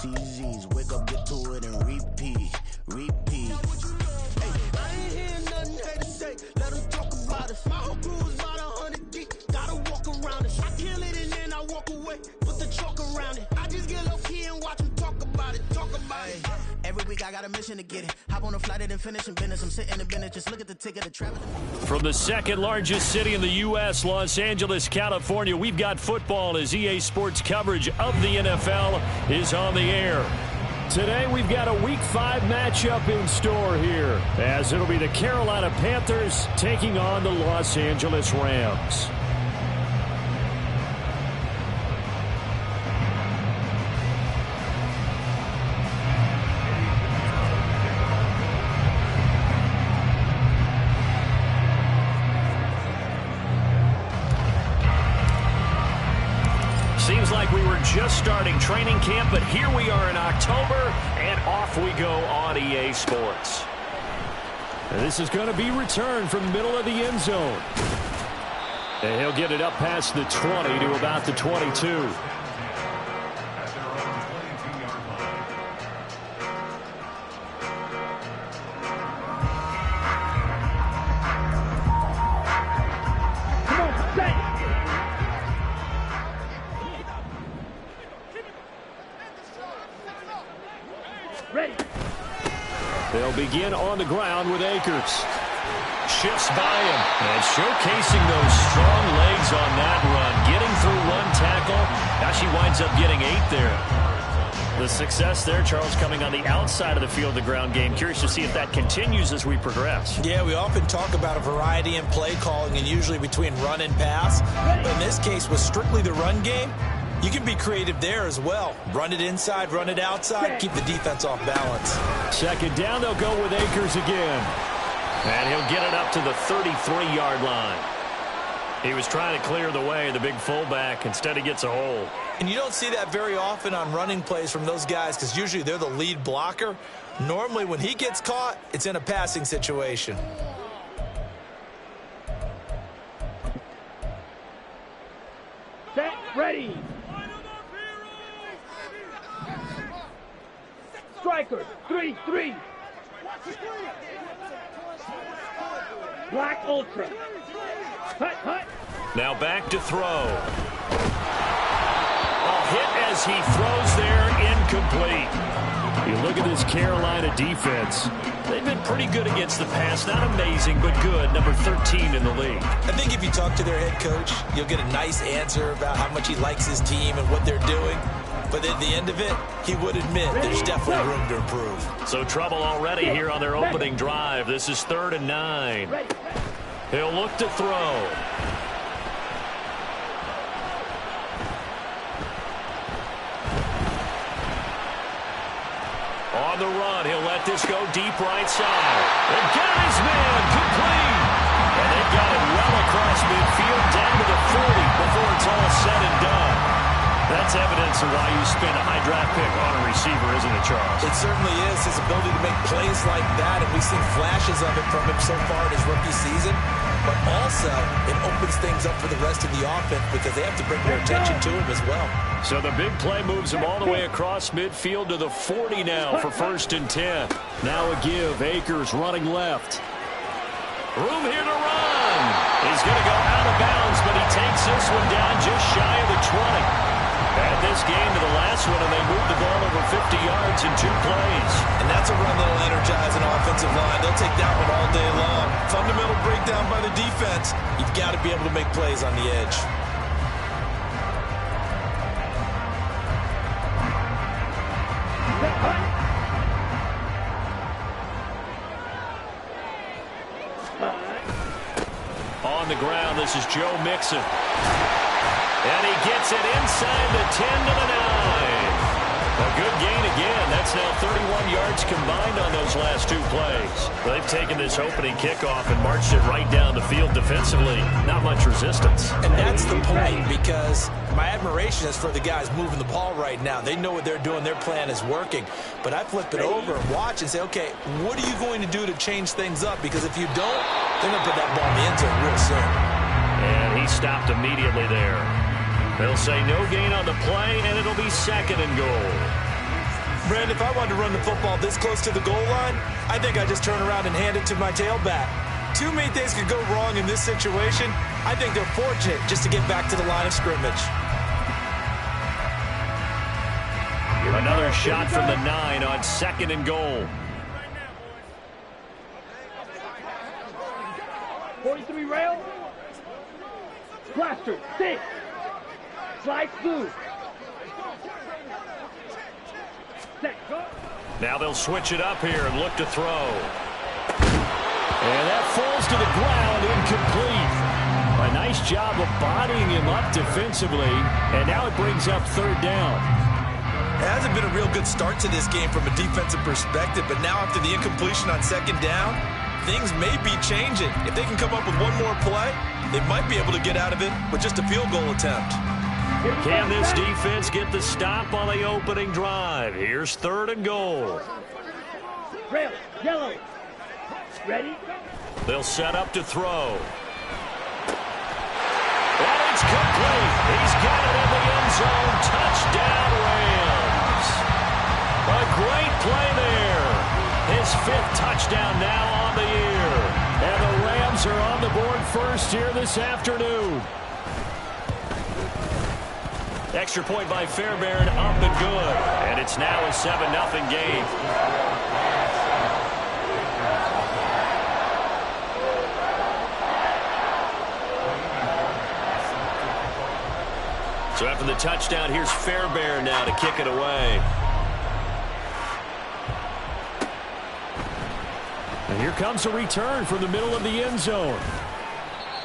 CZs. Wake up, get to it, and repeat. Hey, I ain't hearing nothing they to say. Let them talk about it. My whole crew is about 100 deep. Gotta walk around it. I kill it and then I walk away. Put the chalk around it. I just get low key and watch them talk about it. Every week I got a mission to get it. Hop on a flight and then finish in business. I'm sitting in business. Just look at the ticket of travel. From the second largest city in the U.S., Los Angeles, California, we've got football as EA Sports coverage of the NFL is on the air. Today we've got a Week 5 matchup in store here, as it'll be the Carolina Panthers taking on the Los Angeles Rams. Seems like we were just starting training camp, but here we are in October, and off we go on EA Sports. And this is going to be returned from the middle of the end zone. And he'll get it up past the 20 to about the 22. They'll begin on the ground with Akers. Shifts by him and showcasing those strong legs on that run. Getting through one tackle. Now she winds up getting 8 there. The success there, Charles, coming on the outside of the field, the ground game. Curious to see if that continues as we progress. Yeah, we often talk about a variety in play calling and usually between run and pass. But in this case, with strictly the run game, you can be creative there as well. Run it inside, run it outside, keep the defense off balance. Second down, they'll go with Akers again. And he'll get it up to the 33-yard line. He was trying to clear the way, the big fullback. Instead, he gets a hole. And you don't see that very often on running plays from those guys because usually they're the lead blocker. Normally, when he gets caught, it's in a passing situation. Set, ready. Striker, 3-3. Black Ultra. Hut, hut. Now back to throw. A hit as he throws there, incomplete. You look at this Carolina defense. They've been pretty good against the pass. Not amazing, but good. Number 13 in the league. I think if you talk to their head coach, you'll get a nice answer about how much he likes his team and what they're doing. But at the end of it, he would admit there's definitely room to improve. So trouble already here on their opening drive. This is 3rd and 9. He'll look to throw. On the run, he'll let this go deep right side. And got his man complete. And they've got it well across midfield down to the 40 before it's all said and done. That's evidence of why you spend a high draft pick on a receiver, isn't it, Charles? It certainly is. His ability to make plays like that, and we've seen flashes of it from him so far in his rookie season. But also, it opens things up for the rest of the offense because they have to bring their attention to him as well. So the big play moves him all the way across midfield to the 40 now for 1st and 10. Now a give. Akers running left. Room here to run. He's going to go out of bounds, but he takes this one down just shy of the 20. Add this game to the last one, and they moved the ball over 50 yards in 2 plays. And that's a run that'll energize an offensive line. They'll take that one all day long. Fundamental breakdown by the defense. You've got to be able to make plays on the edge. On the ground, this is Joe Mixon. And he gets it inside the 10 to the 9. A good gain again. That's now 31 yards combined on those last 2 plays. They've taken this opening kickoff and marched it right down the field defensively. Not much resistance. And that's the point, because my admiration is for the guys moving the ball right now. They know what they're doing. Their plan is working. But I flip it over and watch and say, okay, what are you going to do to change things up? Because if you don't, they're going to put that ball in the end zone real soon. And he stopped immediately there. They'll say no gain on the play, and it'll be 2nd and goal. Brandon, if I wanted to run the football this close to the goal line, I think I just turn around and hand it to my tailback. Too many things could go wrong in this situation. I think they're fortunate just to get back to the line of scrimmage. Another shot from the 9 on 2nd and goal. 43 rail. Blaster, 6. Slide through. Set, go. Now they'll switch it up here and look to throw. And that falls to the ground, incomplete. A nice job of bodying him up defensively, and now it brings up 3rd down. It hasn't been a real good start to this game from a defensive perspective, but now after the incompletion on 2nd down, things may be changing. If they can come up with one more play, they might be able to get out of it with just a field goal attempt. Can this defense get the stop on the opening drive? Here's 3rd and goal. Rail, yellow. Ready? They'll set up to throw. And it's complete. He's got it in the end zone. Touchdown, Rams. A great play there. His 5th touchdown now on the year. And the Rams are on the board first here this afternoon. Extra point by Fairbairn, up and good. And it's now a 7-0 game. So after the touchdown, here's Fairbairn now to kick it away. And here comes a return from the middle of the end zone.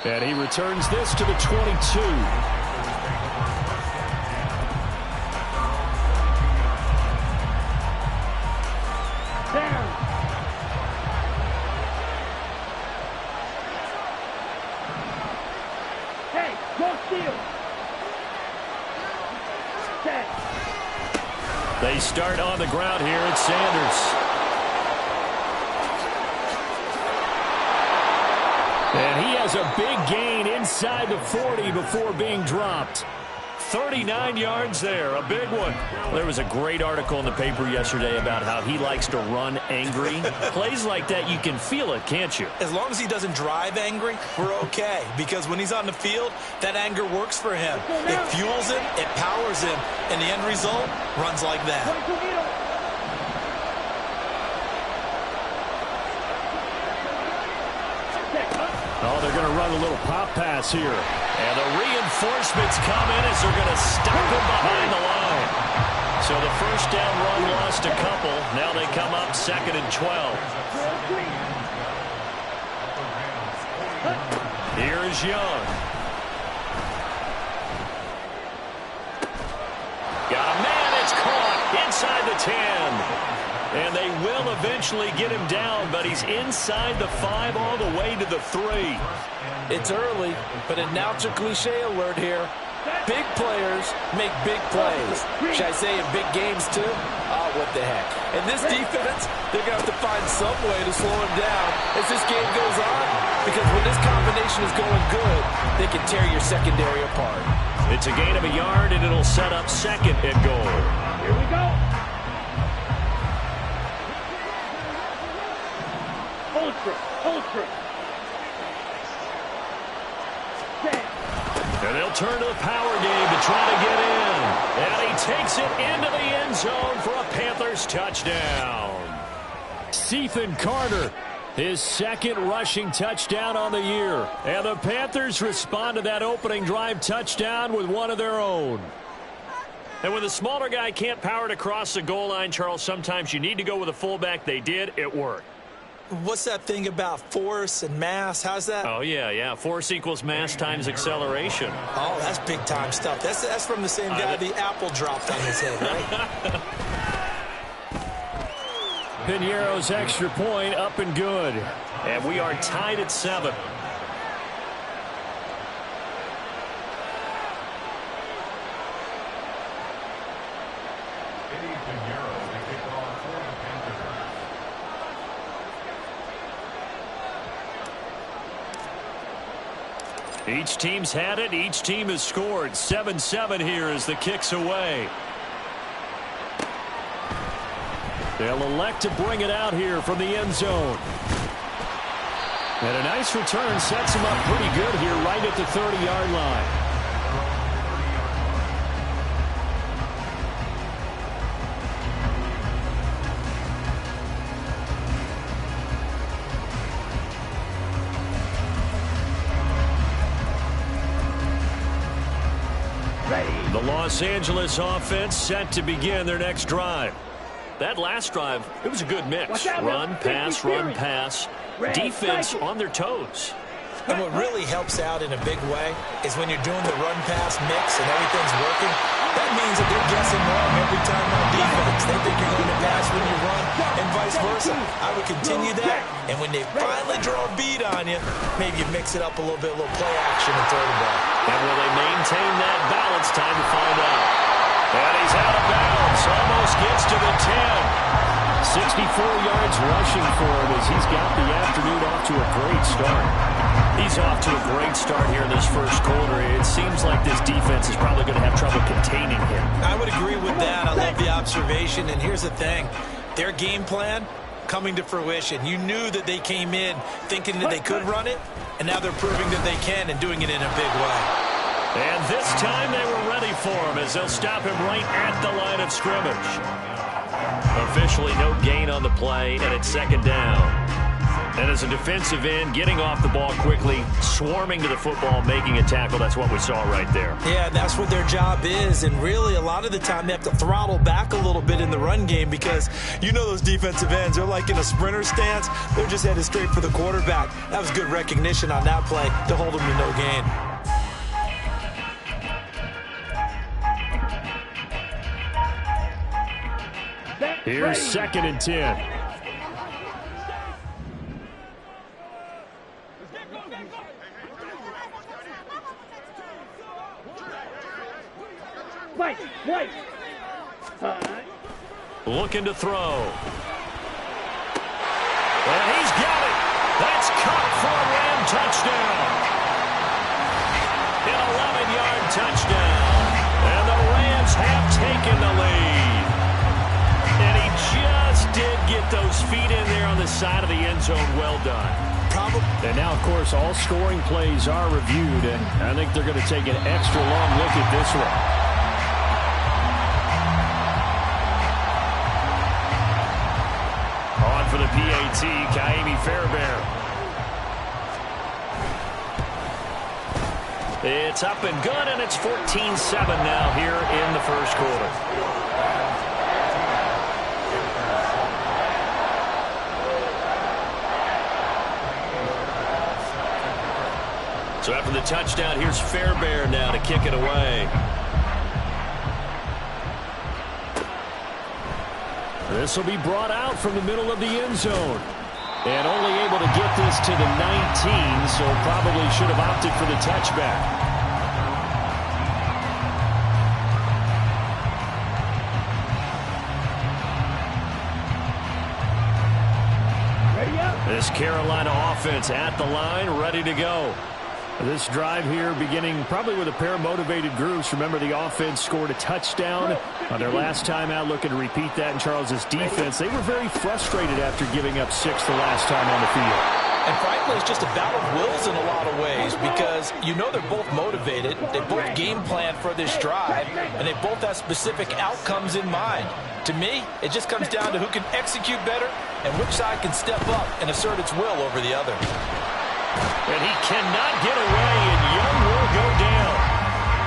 And he returns this to the 22. Down. Hey, go steal. Set. They start on the ground here at Sanders. And he has a big gain inside the 40 before being dropped. 39 yards there, a big one. There was a great article in the paper yesterday about how he likes to run angry. Plays like that, you can feel it, can't you? As long as he doesn't drive angry, we're okay. Because when he's on the field, that anger works for him. It fuels him, it powers him, and the end result runs like that. Oh, they're going to run a little pop pass here. And the reinforcements come in as they're going to stop him behind the line. So the first down run lost a couple. Now they come up 2nd and 12. Here is Young. Got a man, it's caught inside the 10. And they will eventually get him down, but he's inside the 5 all the way to the 3. It's early, but announce a cliche alert here. Big players make big plays. Should I say in big games too? Oh, what the heck. And this defense, they're going to have to find some way to slow him down as this game goes on, because when this combination is going good, they can tear your secondary apart. It's a gain of a yard, and it'll set up 2nd and goal. Here we go. Ultra. Set. And they'll turn to the power game to try to get in. And he takes it into the end zone for a Panthers touchdown. Ethan Carter, his 2nd rushing touchdown on the year. And the Panthers respond to that opening drive touchdown with one of their own. And when the smaller guy can't power it across the goal line, Charles, sometimes you need to go with a fullback. They did. It worked. What's that thing about force and mass? How's that? Oh, yeah. Force equals mass times acceleration. Oh, that's big-time stuff. That's from the same guy the apple dropped on his head, right? Piñeiro's extra point up and good. And we are tied at 7. Each team's had it. Each team has scored. 7-7 here as the kick's away. They'll elect to bring it out here from the end zone. And a nice return sets him up pretty good here right at the 30-yard line. The Los Angeles offense set to begin their next drive. That last drive, it was a good mix. Run, pass, run, pass. Defense on their toes. And what really helps out in a big way is when you're doing the run-pass mix and everything's working, that means that they're guessing wrong every time on defense. They think you're going to pass when you run and vice versa. I would continue that, and when they finally draw a beat on you, maybe you mix it up a little bit, a little play action and throw the ball. And will they maintain that balance? Time to find out. And he's out of bounds. Almost gets to the 10. 64 yards rushing for him as he's got the afternoon off to a great start. He's off to a great start here in this first quarter. It seems like this defense is probably going to have trouble containing him. I would agree with that. I love the observation. And here's the thing. Their game plan coming to fruition. You knew that they came in thinking that they could run it, and now they're proving that they can and doing it in a big way. And this time they were ready for him as they'll stop him right at the line of scrimmage. Officially no gain on the play, and it's second down. And as a defensive end, getting off the ball quickly, swarming to the football, making a tackle, that's what we saw right there. Yeah, that's what their job is, and really a lot of the time they have to throttle back a little bit in the run game because you know those defensive ends, they're like in a sprinter stance. They're just headed straight for the quarterback. That was good recognition on that play to hold them to no gain. Here's second and 10. Wait. Looking to throw. And he's got it. That's caught for a Ram touchdown. An 11-yard touchdown. And the Rams have taken the lead. And he just did get those feet in there on the side of the end zone. Well done. And now, of course, all scoring plays are reviewed, and I think they're going to take an extra long look at this one. On for the PAT, Kaimi Fairbairn. It's up and good, and it's 14-7 now here in the first quarter. So after the touchdown, here's Fairbairn now to kick it away. This will be brought out from the middle of the end zone. And only able to get this to the 19, so probably should have opted for the touchback. This Carolina offense at the line, ready to go. This drive here beginning probably with a pair of motivated groups. Remember, the offense scored a touchdown on their last time out, looking to repeat that in Charles's defense. They were very frustrated after giving up 6 the last time on the field. And frankly, it's just a battle of wills in a lot of ways because you know they're both motivated. They both game plan for this drive, and they both have specific outcomes in mind. To me, it just comes down to who can execute better and which side can step up and assert its will over the other. And he cannot get away, and Young will go down.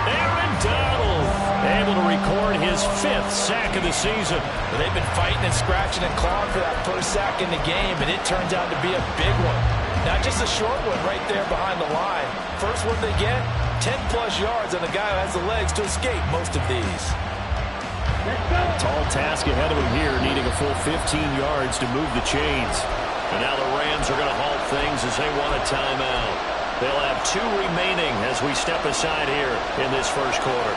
Aaron Donald able to record his 5th sack of the season. They've been fighting and scratching and clawing for that first sack in the game, and it turns out to be a big one. Not just a short one right there behind the line. First one they get, 10-plus yards on a guy who has the legs to escape most of these. Tall task ahead of him here, needing a full 15 yards to move the chains. And now the Rams are going to halt things as they want a timeout. They'll have 2 remaining as we step aside here in this first quarter.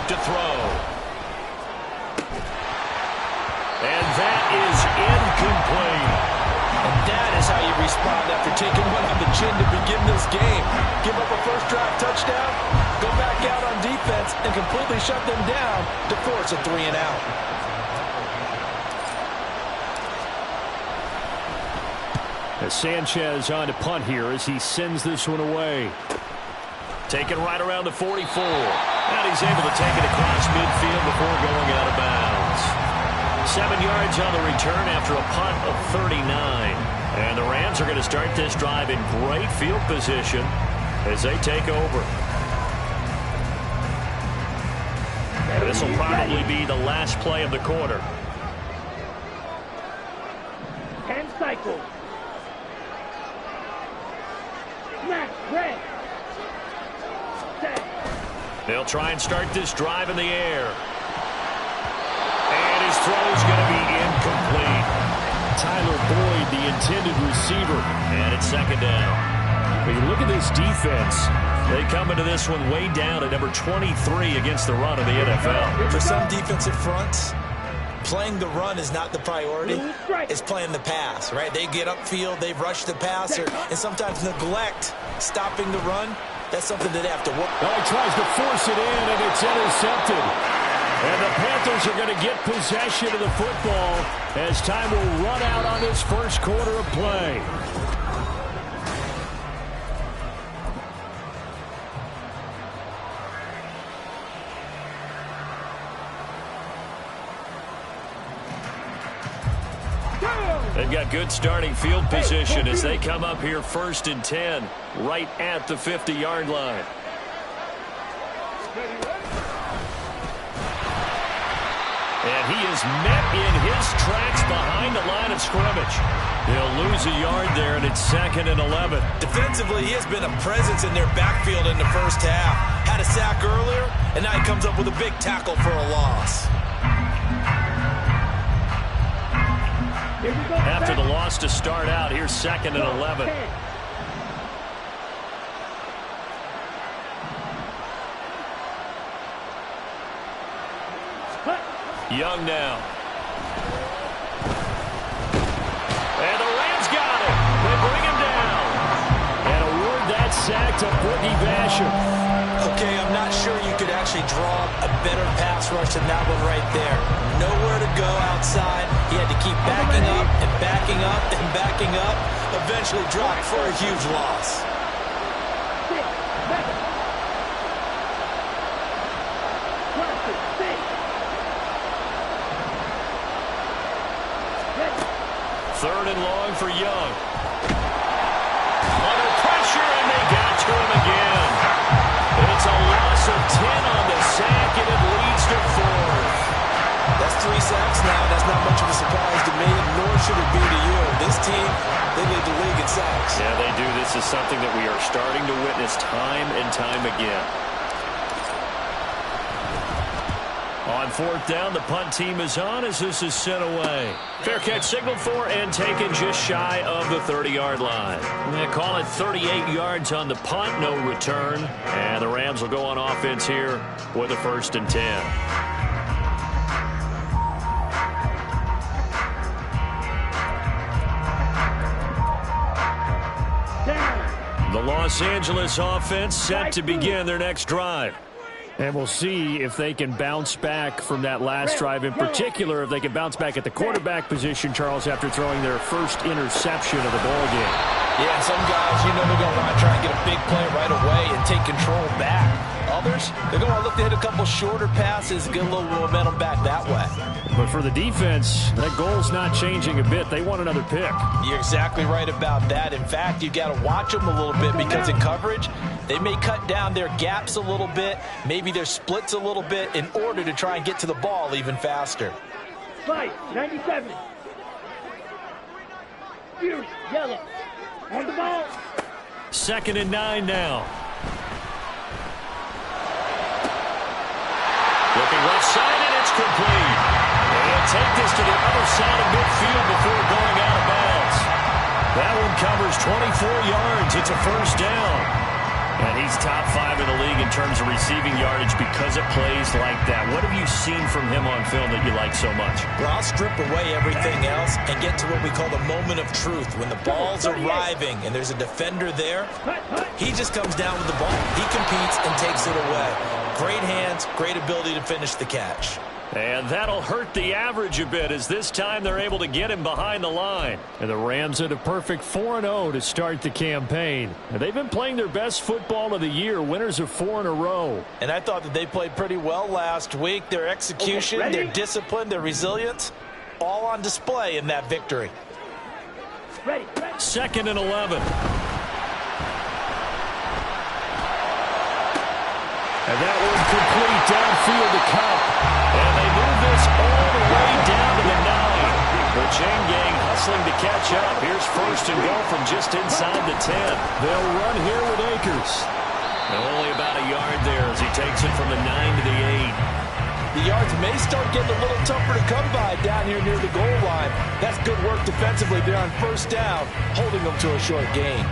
to throw. And that is incomplete. And that is how you respond after taking one on the chin to begin this game. Give up a first drive touchdown, go back out on defense, and completely shut them down to force a 3-and-out. As Sanchez on to punt here as he sends this one away. Taken right around the 44. And he's able to take it across midfield before going out of bounds. 7 yards on the return after a punt of 39. And the Rams are going to start this drive in great field position as they take over. This will probably be the last play of the quarter. 10 cycles. Snap, red. Set. They'll try and start this drive in the air. And his throw is going to be incomplete. Tyler Boyd, the intended receiver. And it's second down. When you look at this defense, they come into this one way down at number 23 against the run of the NFL. For some defensive fronts, playing the run is not the priority. It's playing the pass, right? They get upfield, they rush the passer, and sometimes neglect stopping the run. That's something that they have to work. He tries to force it in, and it's intercepted. And the Panthers are going to get possession of the football as time will run out on this first quarter of play. They've got good starting field position as they come up here 1st and 10, right at the 50-yard line. And he is met in his tracks behind the line of scrimmage. He'll lose a yard there, and it's 2nd and 11. Defensively, he has been a presence in their backfield in the first half. Had a sack earlier, and now he comes up with a big tackle for a loss. After the loss to start out, here's 2nd and 11. Young now. And the Rams got him. They bring him down. And award that sack to Boogie Basham. Okay, I'm not sure you could actually draw a better pass rush than that one right there. Nowhere to go outside. He had to keep backing up and backing up and backing up. Eventually dropped for a huge loss. Third and long for Young. Under pressure, and they got to him again. It's a loss of 10 on the sack, and it leads to 4th. That's 3 sacks now. That's not much of a surprise to me, nor should it be to you. This team, they lead the league in sacks. Yeah, they do. This is something that we are starting to witness time and time again. On 4th down, the punt team is on as this is sent away. Fair catch signaled for and taken just shy of the 30-yard line. They call it 38 yards on the punt, no return. And the Rams will go on offense here with a 1st and 10. The Los Angeles offense set to begin their next drive. And we'll see if they can bounce back from that last drive. In particular, if they can bounce back at the quarterback position, Charles, after throwing their first interception of the ballgame. Yeah, some guys, you know they're going to want to try and get a big play right away and take control back. Others, they're going to look to hit a couple shorter passes, get a little momentum back that way. But for the defense, that goal's not changing a bit. They want another pick. You're exactly right about that. In fact, you got to watch them a little bit because in coverage, they may cut down their gaps a little bit, maybe their splits a little bit in order to try and get to the ball even faster. Fight, 97. Fury, yellow. On the ball. 2nd and 9 now. Looking left side, and it's complete. And take this to the other side of midfield before going out of bounds. That one covers 24 yards. It's a 1st down. And he's top 5 in the league in terms of receiving yardage because it plays like that. What have you seen from him on film that you like so much? Well, I'll strip away everything else and get to what we call the moment of truth. When the ball's arriving and there's a defender there, he just comes down with the ball. He competes and takes it away. Great hands, great ability to finish the catch. And that'll hurt the average a bit as this time they're able to get him behind the line. And the Rams at a perfect 4-0 to start the campaign. And they've been playing their best football of the year, winners of 4 in a row. And I thought that they played pretty well last week. Their execution, their discipline, their resilience, all on display in that victory. Ready. 2nd and 11. And that one complete downfield to Cup. And they move this all the way down to the 9. The chain gang hustling to catch up. Here's 1st and goal from just inside the 10. They'll run here with Akers. And only about a yard there as he takes it from the 9 to the 8. The yards may start getting a little tougher to come by down here near the goal line. That's good work defensively there on 1st down, holding them to a short gain.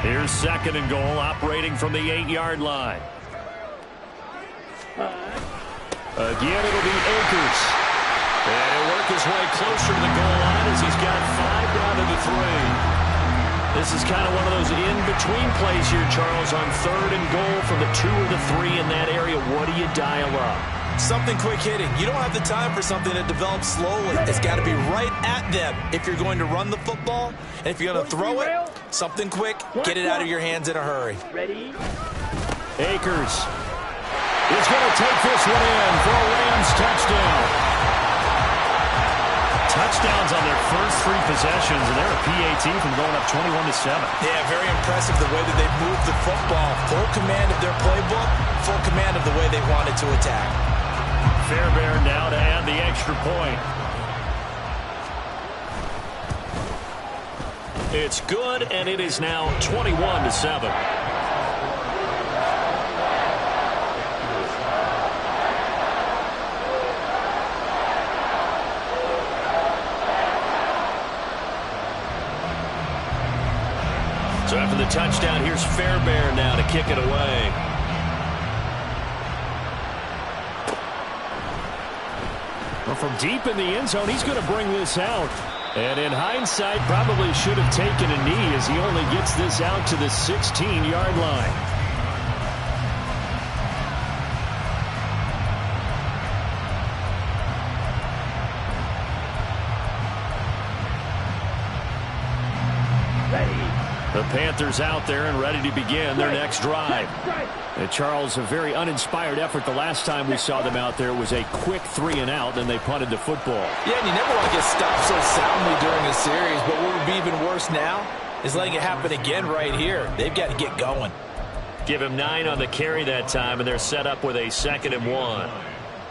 Here's 2nd and goal, operating from the 8-yard line. Again, it'll be Akers. And he'll work his way closer to the goal line as he's got 5 down to the 3. This is kind of one of those in-between plays here, Charles, on 3rd and goal from the 2 or the 3 in that area. What do you dial up? Something quick hitting. You don't have the time for something that develops slowly. It's got to be right at them if you're going to run the football. And if you're going to throw it, something quick, get it out of your hands in a hurry. Ready. Akers is going to take this one in for a Rams touchdown. Touchdowns on their first 3 possessions, and they're a PAT from going up 21-7. Yeah, very impressive the way that they've moved the football. Full command of their playbook, full command of the way they wanted to attack. Fairbairn now to add the extra point. It's good, and it is now 21-7. So after the touchdown, here's Fairbairn now to kick it away. Well, from deep in the end zone, he's going to bring this out. And in hindsight, probably should have taken a knee as he only gets this out to the 16-yard line. The Panthers out there and ready to begin their next drive. And Charles, a very uninspired effort the last time we saw them out there. It was a quick 3-and-out, then they punted the football. Yeah, and you never want to get stopped so soundly during a series, but what would be even worse now is letting it happen again right here. They've got to get going. Give him 9 on the carry that time, and they're set up with a 2nd and 1.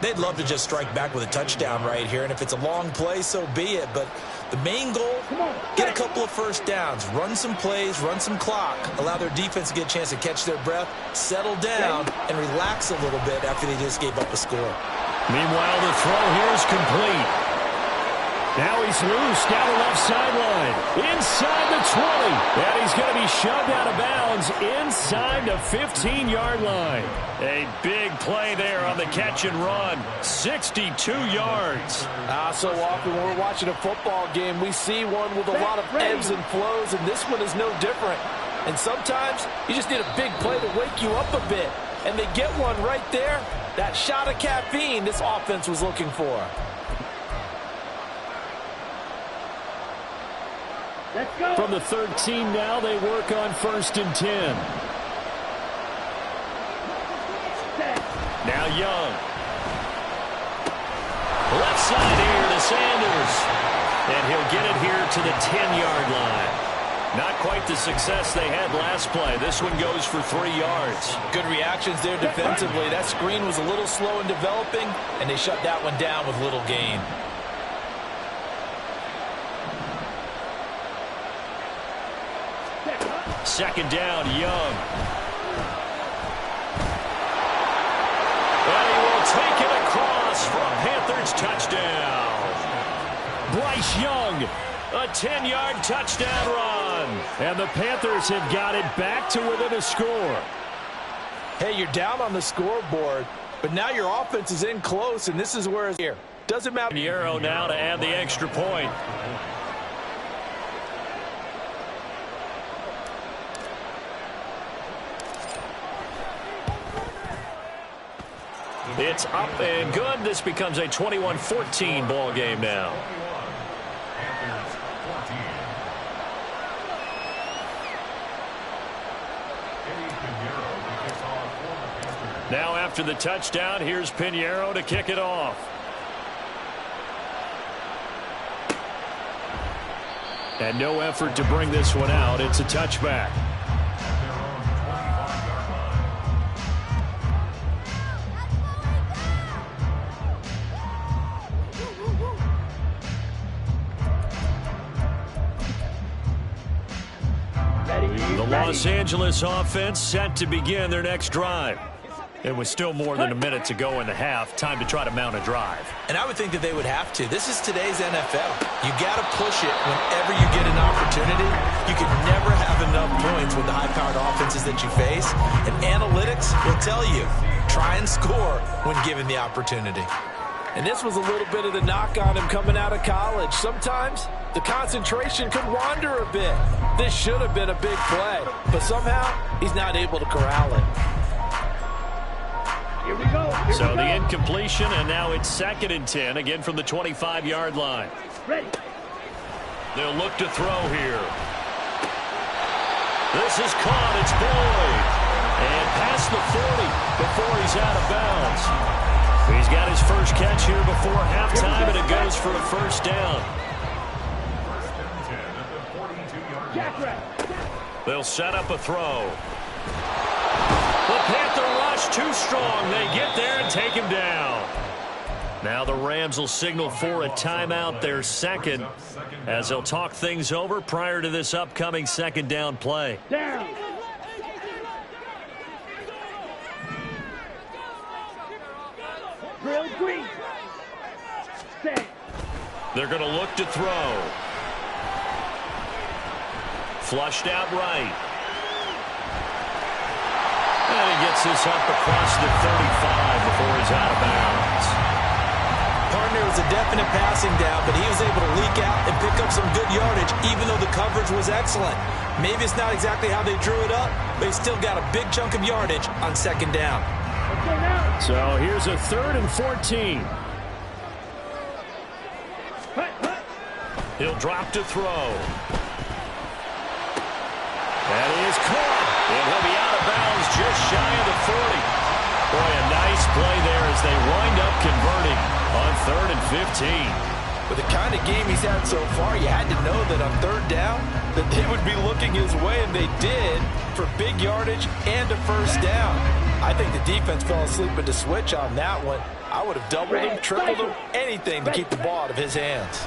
They'd love to just strike back with a touchdown right here, and if it's a long play, so be it. But the main goal, get a couple of 1st downs, run some plays, run some clock, allow their defense to get a chance to catch their breath, settle down, and relax a little bit after they just gave up a score. Meanwhile, the throw here is complete. Now he's loose down the left sideline, inside the 20, and he's going to be shoved out of bounds inside the 15-yard line. A big play there on the catch and run, 62 yards. So often when we're watching a football game, we see one with a lot of ebbs and flows, and this one is no different. And sometimes you just need a big play to wake you up a bit, and they get one right there. That shot of caffeine this offense was looking for. Let's go. From the 13 now, they work on 1st and 10. Now Young. Left side here to Sanders. And he'll get it here to the 10-yard line. Not quite the success they had last play. This one goes for 3 yards. Good reactions there defensively. That screen was a little slow in developing, and they shut that one down with little gain. Second down, Young. And he will take it across for a Panthers touchdown. A 10-yard touchdown run. And the Panthers have got it back to within a score. Hey, you're down on the scoreboard, but now your offense is in close, and this is where it's here. Doesn't matter. Pinheiro now to add the extra point. It's up and good. This becomes a 21-14 ball game now. Now after the touchdown, here's Pinheiro to kick it off. And no effort to bring this one out. It's a touchback. The Los Angeles offense set to begin their next drive. And with still more than a minute to go in the half, time to try to mount a drive. And I would think that they would have to. This is today's NFL. You got to push it whenever you get an opportunity. You can never have enough points with the high-powered offenses that you face. And analytics will tell you, try and score when given the opportunity. And this was a little bit of the knock on him coming out of college. Sometimes the concentration could wander a bit. This should have been a big play, but somehow he's not able to corral it. Here we go. So the incompletion, and now it's 2nd and 10, again from the 25-yard line. Ready. They'll look to throw here. This is caught. It's Boyd. And past the 40 before he's out of bounds. He's got his first catch here before halftime, and it goes for a first down. They'll set up a throw. The Panther rush too strong. They get there and take him down. Now the Rams will signal for a timeout, their second, as they'll talk things over prior to this upcoming second down play. Down. Drill green. Set. They're going to look to throw. Flushed out right. And he gets this up across the 35 before he's out of bounds. Partner was a definite passing down, but he was able to leak out and pick up some good yardage, even though the coverage was excellent. Maybe it's not exactly how they drew it up, but he still got a big chunk of yardage on second down. So here's a 3rd and 14. He'll drop to throw. And he is caught. And he'll be out of bounds just shy of the 40. Boy, a nice play there as they wind up converting on 3rd and 15. With the kind of game he's had so far, you had to know that on 3rd down that they would be looking his way, and they did, for big yardage and a first down. I think the defense fell asleep at the switch on that one. I would have doubled him, tripled him, anything to keep the ball out of his hands.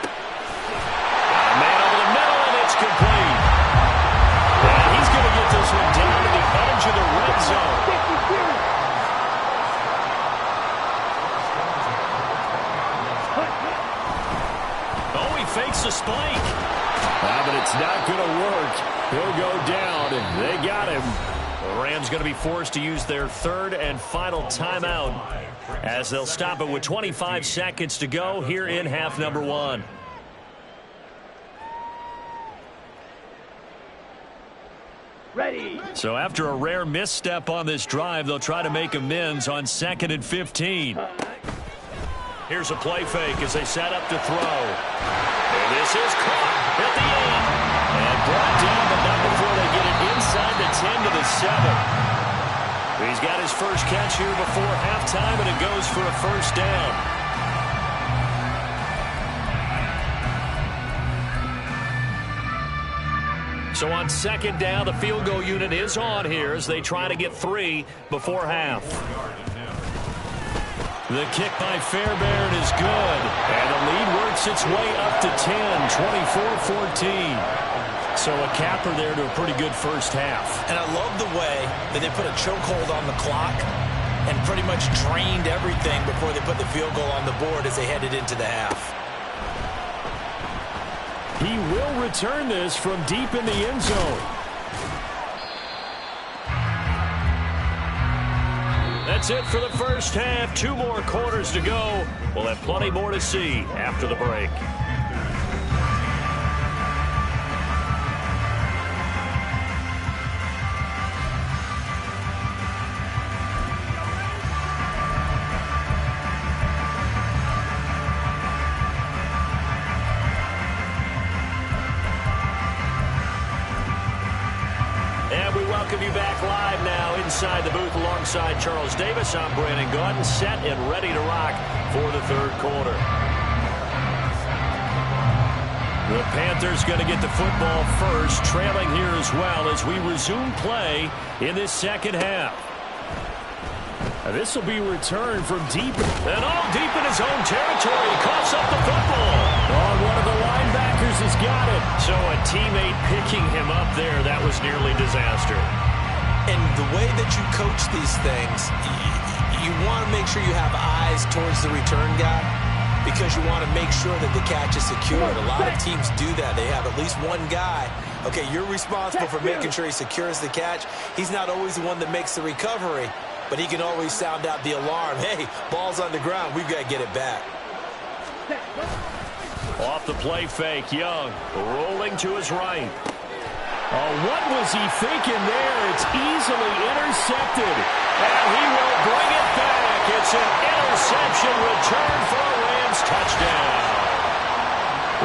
A man over the middle, and it's complete. And he's going to get this one down to the edge of the red zone. Oh, he fakes a spike. But it's not going to work. He'll go down, and they got him. The Rams going to be forced to use their 3rd and final timeout as they'll stop it with 25 seconds to go here in half number 1. Ready. So after a rare misstep on this drive, they'll try to make amends on 2nd and 15. Here's a play fake as they set up to throw. And this is caught at the end. And brought down, but not before they get it inside the 10 to the 7. He's got his first catch here before halftime, and it goes for a first down. So on 2nd down, the field goal unit is on here as they try to get 3 before half. The kick by Fairbairn is good. And the lead works its way up to 10, 24-14. So a capper there to a pretty good first half. And I love the way that they put a chokehold on the clock and pretty much drained everything before they put the field goal on the board as they headed into the half. He will return this from deep in the end zone. That's it for the first half. 2 more quarters to go. We'll have plenty more to see after the break. Welcome you back live now inside the booth alongside Charles Davis. I'm Brandon Gaudin, set and ready to rock for the third quarter. The Panthers going to get the football first, trailing here as well as we resume play in this second half. This will be returned from deep, and all deep in his own territory. He coughs up the football. Oh, one of the linebackers has got it. So a teammate picking him up there, that was nearly disaster. And the way that you coach these things, you want to make sure you have eyes towards the return guy because you want to make sure that the catch is secured. A lot of teams do that. They have at least one guy. Okay, you're responsible for making sure he secures the catch. He's not always the one that makes the recovery, but he can always sound out the alarm. Hey, ball's on the ground. We've got to get it back. Off the play fake, Young rolling to his right. Oh, what was he thinking there? It's easily intercepted. And he will bring it back. It's an interception return for a Rams touchdown.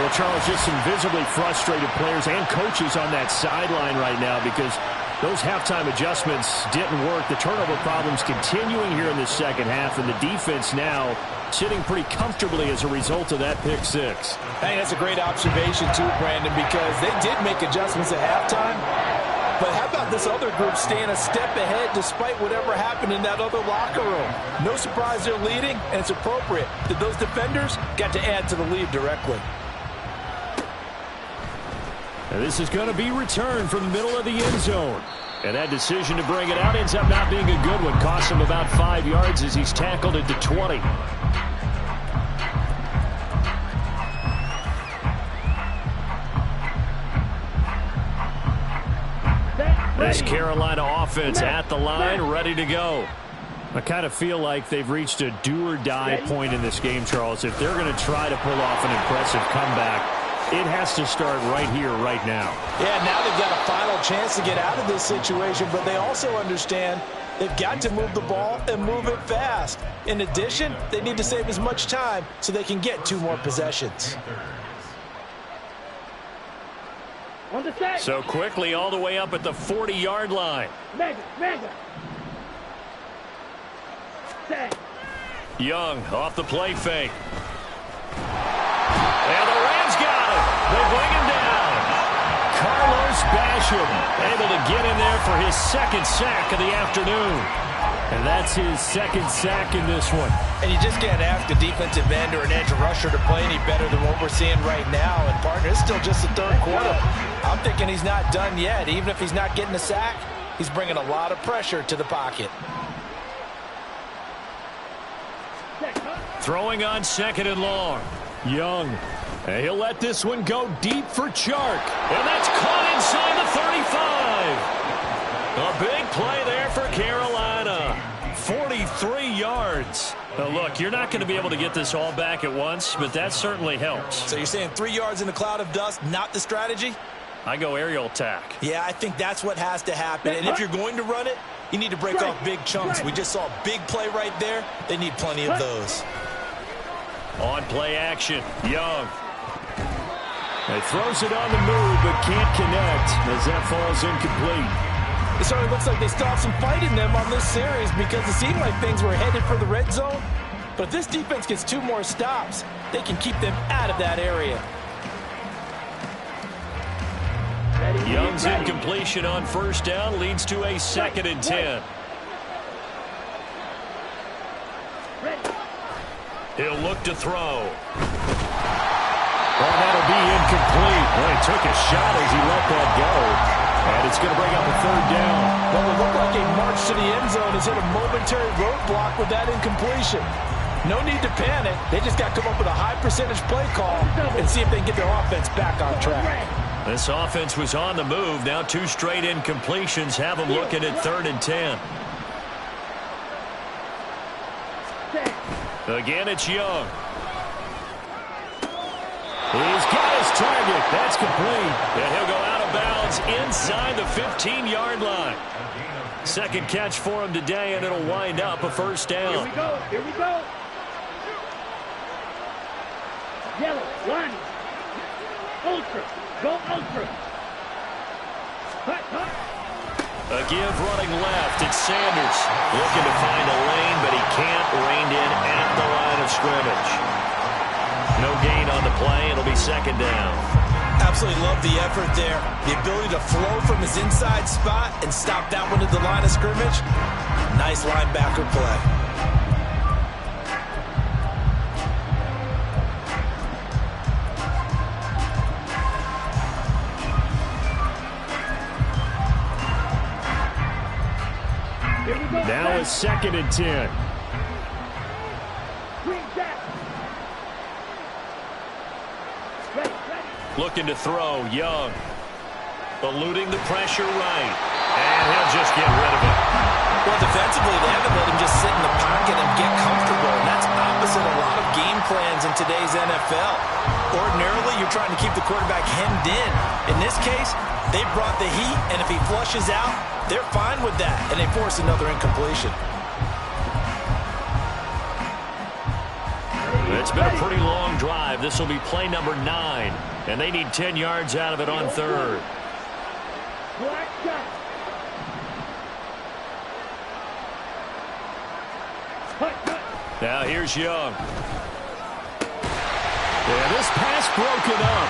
Well, Charles, just some visibly frustrated players and coaches on that sideline right now because those halftime adjustments didn't work. The turnover problems continuing here in the second half, and the defense now sitting pretty comfortably as a result of that pick six. I think that's a great observation too, Brandon, because they did make adjustments at halftime. But how about this other group staying a step ahead despite whatever happened in that other locker room? No surprise they're leading, and it's appropriate that those defenders got to add to the lead directly. And this is going to be returned from the middle of the end zone. And that decision to bring it out ends up not being a good one. Costs him about 5 yards as he's tackled at the 20. This Carolina offense at the line, ready to go. I kind of feel like they've reached a do-or-die point in this game, Charles. If they're going to try to pull off an impressive comeback, it has to start right here, right now. Yeah, now they've got a final chance to get out of this situation, but they also understand they've got to move the ball and move it fast. In addition, they need to save as much time so they can get 2 more possessions. So quickly all the way up at the 40-yard line. Young off the play fake. And the Rams got him. They bring him down. Carlos Basham able to get in there for his second sack of the afternoon. And that's his second sack in this one. And you just can't ask a defensive end or an edge rusher to play any better than what we're seeing right now. And, partner, it's still just the third quarter. I'm thinking he's not done yet. Even if he's not getting a sack, he's bringing a lot of pressure to the pocket. Throwing on second and long. Young. And he'll let this one go deep for Chark. And that's caught inside the 35. A big play there for Carolina. 43 yards. Now, look, you're not going to be able to get this all back at once, but that certainly helps. So you're saying 3 yards in the cloud of dust, not the strategy? I go aerial attack. Yeah, I think that's what has to happen. And if you're going to run it, you need to break off big chunks. We just saw a big play right there. They need plenty of those. On play action, Young. He throws it on the move, but can't connect as that falls incomplete. It certainly looks like they still have some fight in them on this series because it seemed like things were headed for the red zone. But if this defense gets 2 more stops, they can keep them out of that area. Young's incompletion on first down leads to a 2nd and 10. He'll look to throw. Well, that'll be incomplete. Well, he took a shot as he let that go. And it's going to bring up a 3rd down. Well, it looked like a march to the end zone has hit a momentary roadblock with that incompletion. No need to panic. They just got to come up with a high percentage play call and see if they can get their offense back on track. This offense was on the move. Now 2 straight incompletions have them looking at 3rd and 10. Again, it's Young. He's got his target. That's complete. And he'll go out of bounds inside the 15-yard line. Second catch for him today, and it'll wind up a first down. Here we go. Here we go. Yellow, one. Ultra. Go ultra. Hut, hut. A give running left. It's Sanders looking to find a lane, but he can't. Reined in at the line of scrimmage. No gain on the play. It'll be second down. Absolutely love the effort there. The ability to flow from his inside spot and stop that one at the line of scrimmage. Nice linebacker play. Now it's 2nd and 10. Looking to throw, Young. Eluding the pressure right. And he'll just get rid of it. Well, defensively, they haven't let him just sit in the pocket and get comfortable. And that's opposite a lot of game plans in today's NFL. Ordinarily, you're trying to keep the quarterback hemmed in. In this case, they brought the heat, and if he flushes out, they're fine with that, and they force another incompletion. It's been a pretty long drive. This will be play number 9, and they need 10 yards out of it on 3rd. Now here's Young. Yeah, this pass broken up.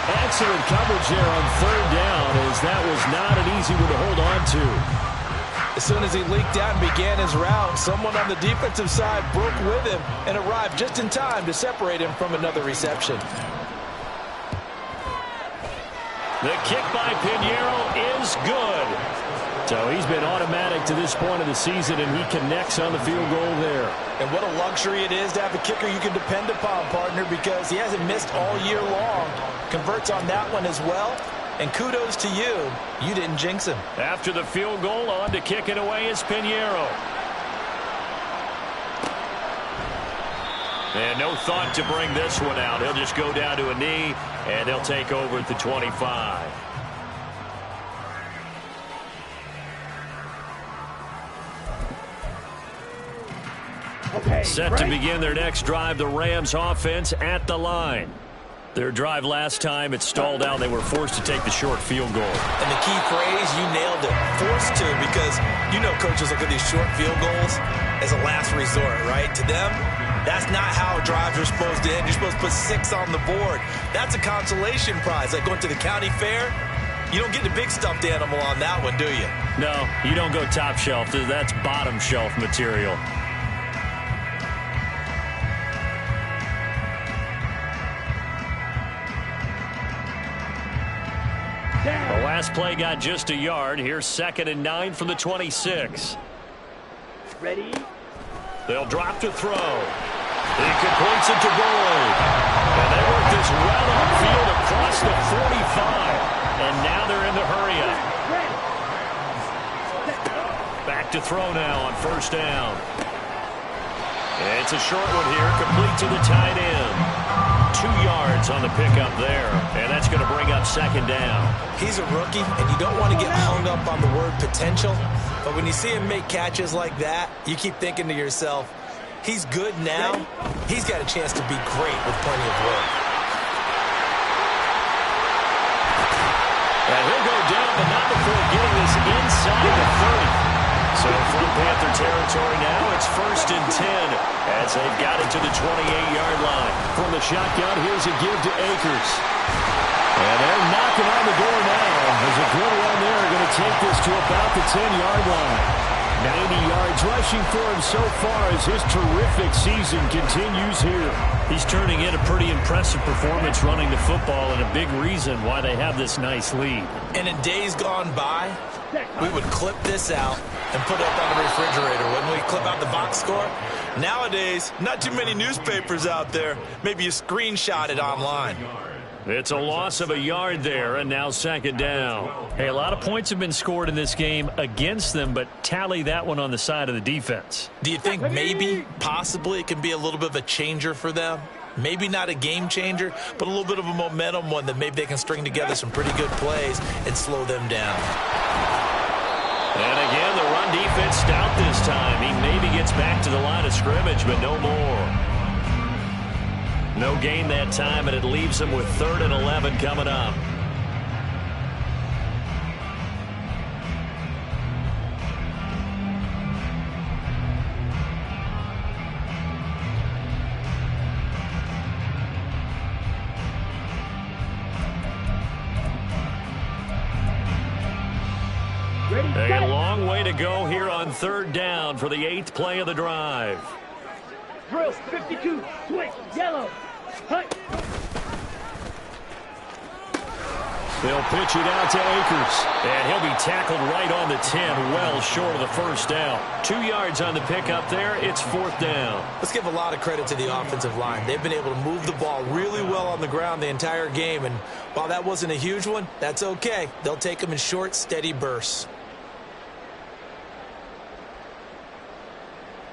Excellent coverage there on 3rd down, as that was not an easy one to hold on to. As soon as he leaked out and began his route, someone on the defensive side broke with him and arrived just in time to separate him from another reception. The kick by Pinheiro is good. So he's been automatic to this point of the season, and he connects on the field goal there. And what a luxury it is to have a kicker you can depend upon, partner, because he hasn't missed all year long. Converts on that one as well. And kudos to you. You didn't jinx him. After the field goal, on to kick it away is Pinheiro. And no thought to bring this one out. He'll just go down to a knee, and they'll take over at the 25. Set to begin their next drive, the Rams offense at the line. Their drive last time, it stalled out. They were forced to take the short field goal. And the key phrase, you nailed it. Forced to, because you know coaches look at these short field goals as a last resort, right? To them, that's not how drives are supposed to end. You're supposed to put 6 on the board. That's a consolation prize. Like going to the county fair, you don't get the big stuffed animal on that one, do you? No, you don't go top shelf. That's bottom shelf material. The last play got just a yard. Here's 2nd and 9 from the 26. Ready? They'll drop to throw. He completes it to Boyd. And they work this route on field across the 45. And now they're in the hurry up. Back to throw now on 1st down. It's a short one here, complete to the tight end. 2 yards on the pickup there, and that's going to bring up 2nd down. He's a rookie, and you don't want to get hung up on the word potential, but when you see him make catches like that, you keep thinking to yourself, he's good now. He's got a chance to be great with plenty of work. And he'll go down, but not before getting this inside the 30. So from Panther territory now, it's 1st and 10 as they've got it to the 28-yard line. From the shotgun, here's a give to Akers. And they're knocking on the door now. There's a good run there. Going to take this to about the 10-yard line. 90 yards rushing for him so far as his terrific season continues here. He's turning in a pretty impressive performance running the football, and a big reason why they have this nice lead. And in days gone by, we would clip this out and put it up on the refrigerator. When we clip out the box score, Nowadays, not too many newspapers out there. Maybe you screenshot it online. It's a loss of a yard there, and now second down. Hey, a lot of points have been scored in this game against them, but tally that one on the side of the defense. Do you think maybe, possibly, it can be a little bit of a changer for them? Maybe not a game changer, but a little bit of a momentum one that maybe they can string together some pretty good plays and slow them down. And again, the run defense stout this time. He maybe gets back to the line of scrimmage, but no more. No gain that time, and it leaves them with 3rd and 11 coming up. A long way to go here on 3rd down for the 8th play of the drive. Drill 52, switch, yellow. Hut. They'll pitch it out to Akers, and he'll be tackled right on the 10, well short of the first down. 2 yards on the pickup there. It's 4th down. Let's give a lot of credit to the offensive line. They've been able to move the ball really well on the ground the entire game, and while that wasn't a huge one, that's okay. They'll take them in short, steady bursts.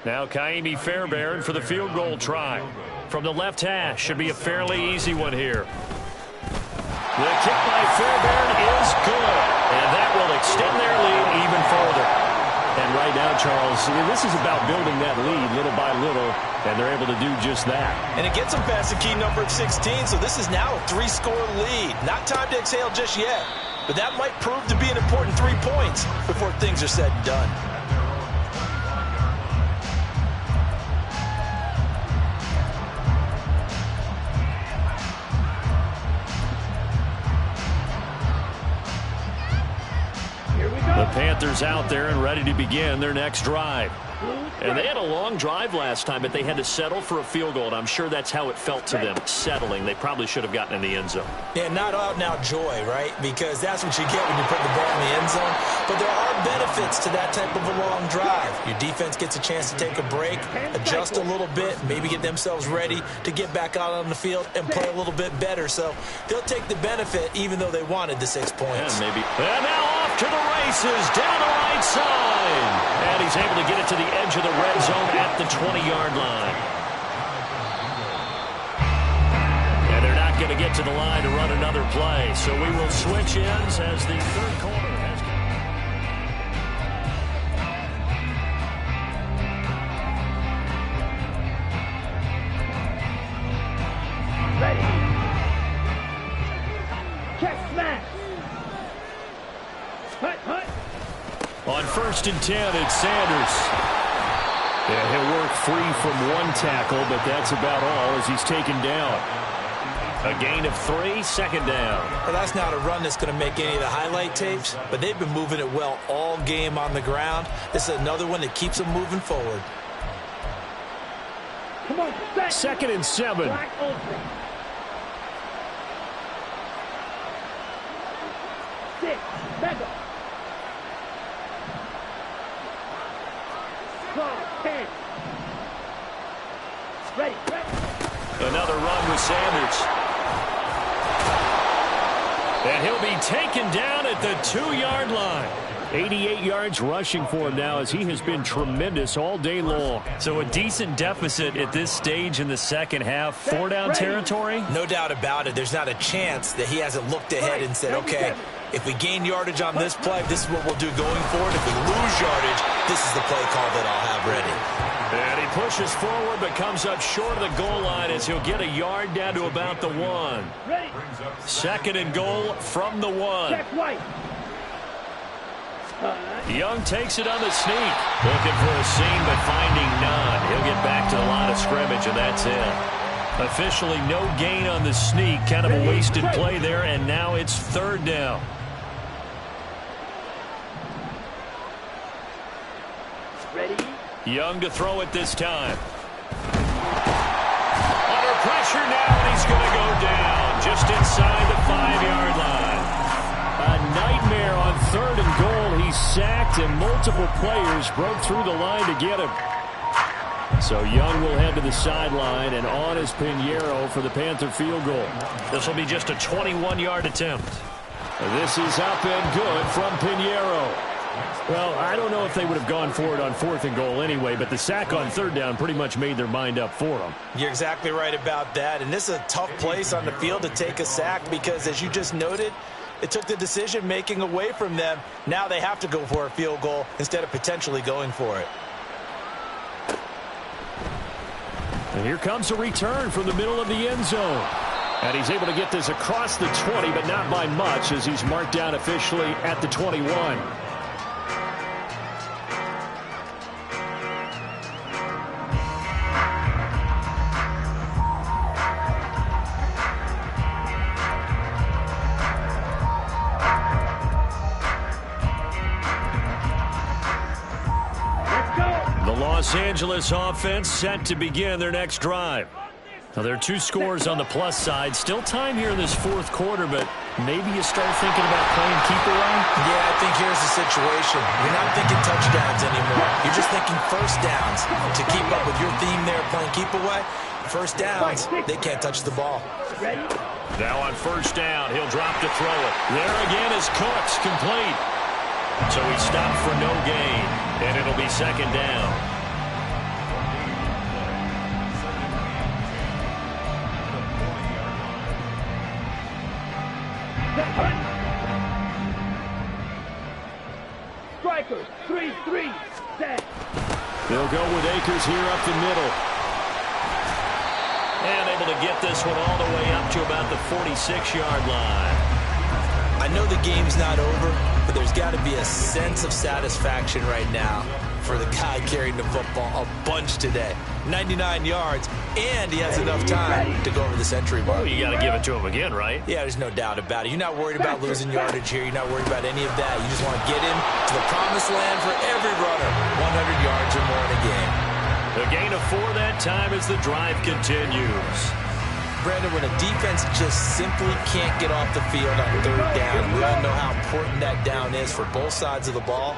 Now Kaimi Fairbairn for the field goal try. From the left hash, should be a fairly easy one here. The kick by Fairbairn is good, and that will extend their lead even further. And right now, Charles, this is about building that lead little by little, and they're able to do just that. And it gets them past the key number of 16, so this is now a 3-score lead. Not time to exhale just yet, but that might prove to be an important 3 points before things are said and done. The Panthers out there and ready to begin their next drive. And they had a long drive last time, but they had to settle for a field goal, and I'm sure that's how it felt to them, settling. They probably should have gotten in the end zone. Yeah, not out-and-out joy, right? Because that's what you get when you put the ball in the end zone. But there are benefits to that type of a long drive. Your defense gets a chance to take a break, adjust a little bit, maybe get themselves ready to get back out on the field and play a little bit better. So they'll take the benefit even though they wanted the 6 points. Yeah, maybe. And now off to the races, down the right side. And he's able to get it to the edge of the red zone at the 20-yard line. And they're not going to get to the line to run another play. So we will switch ends as the third quarter has Ready. Check smash. Hut, hut. on 1st and 10, it's Sanders. And he'll work free from one tackle, but that's about all as he's taken down. A gain of 3, 2nd down. Well, that's not a run that's going to make any of the highlight tapes, but they've been moving it well all game on the ground. This is another one that keeps them moving forward. Come on, 2nd and 7. Black Ultra. 6, Mega. 10. Ready, ready. Another run with Sanders. And he'll be taken down at the 2-yard line. 88 yards rushing for him now as he has been tremendous all day long. So a decent deficit at this stage in the second half. 4-down territory? No doubt about it. There's not a chance that he hasn't looked ahead and said, okay, if we gain yardage on this play, this is what we'll do going forward. If we lose yardage, this is the play call that I'll have ready. And he pushes forward but comes up short of the goal line as he'll get a yard down to about the 1. Ready. 2nd and goal from the 1. Check white. Young takes it on the sneak. Looking for a seam but finding none. He'll get back to the line of scrimmage and that's it. Officially no gain on the sneak. Kind of a wasted play there, and now it's 3rd down. Ready. Young to throw it this time. Under pressure now, and he's going to go down just inside the 5-yard line. A nightmare on 3rd and goal. He's sacked, and multiple players broke through the line to get him. So Young will head to the sideline, and on is Pinheiro for the Panther field goal. This will be just a 21-yard attempt. This is up and good from Pinheiro. Well, I don't know if they would have gone for it on 4th and goal anyway, but the sack on 3rd down pretty much made their mind up for them. You're exactly right about that, and this is a tough place on the field to take a sack because, as you just noted, it took the decision-making away from them. Now they have to go for a field goal instead of potentially going for it. And here comes a return from the middle of the end zone. And he's able to get this across the 20, but not by much, as he's marked down officially at the 21. Los Angeles offense set to begin their next drive. Now, there are 2 scores on the plus side. Still time here in this 4th quarter, but maybe you start thinking about playing keep away? Yeah, I think here's the situation. You're not thinking touchdowns anymore. You're just thinking first downs. To keep up with your theme there, playing keep away, first downs, they can't touch the ball. Now on 1st down, he'll drop to throw it. There again is Cooks, complete. So he stopped for no gain, and it'll be 2nd down. Strikers, 3-3, set. They'll go with Akers here up the middle. And able to get this one all the way up to about the 46-yard line. I know the game's not over, but there's got to be a sense of satisfaction right now for the guy carrying the football a bunch today. 99 yards, and he has enough time to go over the century mark. Well, you got to give it to him again, right? Yeah, there's no doubt about it. You're not worried about losing yardage here. You're not worried about any of that. You just want to get him to the promised land for every runner. 100 yards or more in a game. The gain of 4 that time as the drive continues. Brandon, when a defense just simply can't get off the field on 3rd down, we all know how important that down is for both sides of the ball.